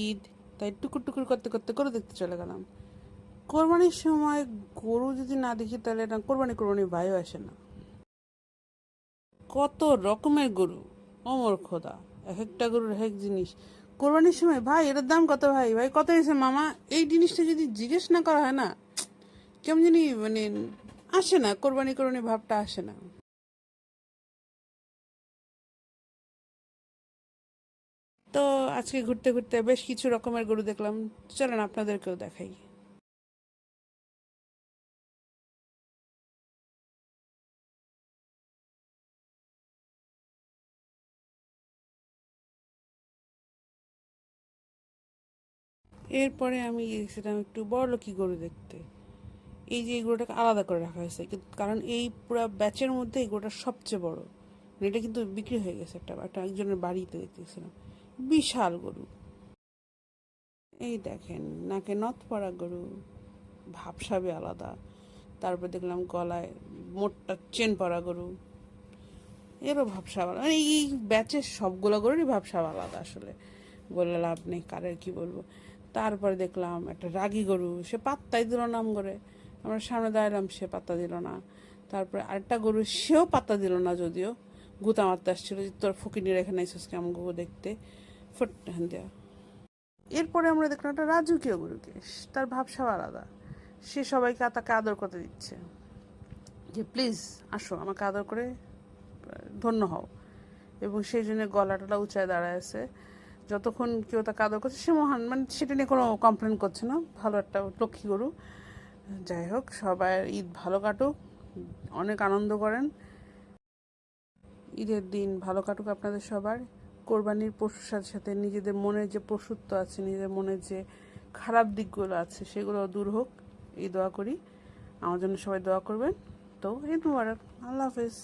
ঈদ, তাই টুকুর টুকুর করতে করতে গরু দেখতে চলে গেলাম। কোরবানির সময় গরু যদি না দেখি তাহলে না কোরবানি কোরবানি ভাইও আসে না। কত রকমের গরু, অমর খোদা, এক একটা গরুর এক এক জিনিস। কোরবানির সময় ভাই এটার দাম কত, ভাই ভাই কত হয়েছে মামা, এই জিনিসটা যদি জিজ্ঞেস না করা হয় না, কেমন জানি মানে আসে না, কোরবানি কোরবানি ভাবটা আসে না। তো আজকে ঘুরতে ঘুরতে বেশ কিছু রকমের গরু দেখলাম, চলেন আপনাদেরকেও দেখাই। এরপরে আমি গেছিলাম একটু বড়লোকি গরু দেখতে। এই যে এই গরুটাকে আলাদা করে রাখা হয়েছে, কিন্তু কারণ এই পুরো ব্যাচের মধ্যে এই গরুটা সবচেয়ে বড়। মানে এটা কিন্তু বিক্রি হয়ে গেছে, একটা একটা একজনের বাড়িতে দেখতেছিলাম। বিশাল গরু। এই দেখেন, নাকে নথ পড়া গরু, ভাবসাবে আলাদা। তারপর দেখলাম গলায় মোটটা চেন পরা গরু, এরও ভাবসাব আলাদা। মানে এই ব্যাচের সবগুলো গরুরই ভাবসাব আলাদা আসলে, বলে লাভ নেই কারের কি বলবো। তারপরে দেখলাম একটা রাগী গরু, সে পাত্তাই দিল নাম করে। আমরা সামনে দাঁড়ালাম, সে পাত্তা দিল না। তারপরে আরেকটা গরু, সেও পাত্তা দিল না, যদিও গুতা মারতে আসছিল যে তোর ফকিনির এখানে এসেছিস কেমন গরু দেখতে, ফট দেওয়া। এরপরে আমরা দেখলাম একটা রাজকীয় গরুকে, তার ভাবসাব আলাদা। সে সবাইকে তাকে আদর করতে দিচ্ছে, যে প্লিজ আসো আমাকে আদর করে ধন্য হও। এবং সেই জন্য গলা টলা উঁচায় দাঁড়ায় আছে, যতক্ষণ কেউ তাকে আদর করছে সে মহান, মানে সেটা নিয়ে কোনো কমপ্লেন করছে না, ভালো একটা লক্ষ্মী গরু। যাই হোক, সবাই ঈদ ভালো কাটুক, অনেক আনন্দ করেন। ঈদের দিন ভালো কাটুক আপনাদের সবার। কোরবানির পশুর সাথে সাথে নিজেদের মনের যে পশুত্ব আছে, নিজেদের মনের যে খারাপ দিকগুলো আছে, সেগুলো দূর হোক, এই দোয়া করি। আমার জন্য সবাই দোয়া করবেন। তো ঈদ মুবারক, আল্লাহ হাফেজ।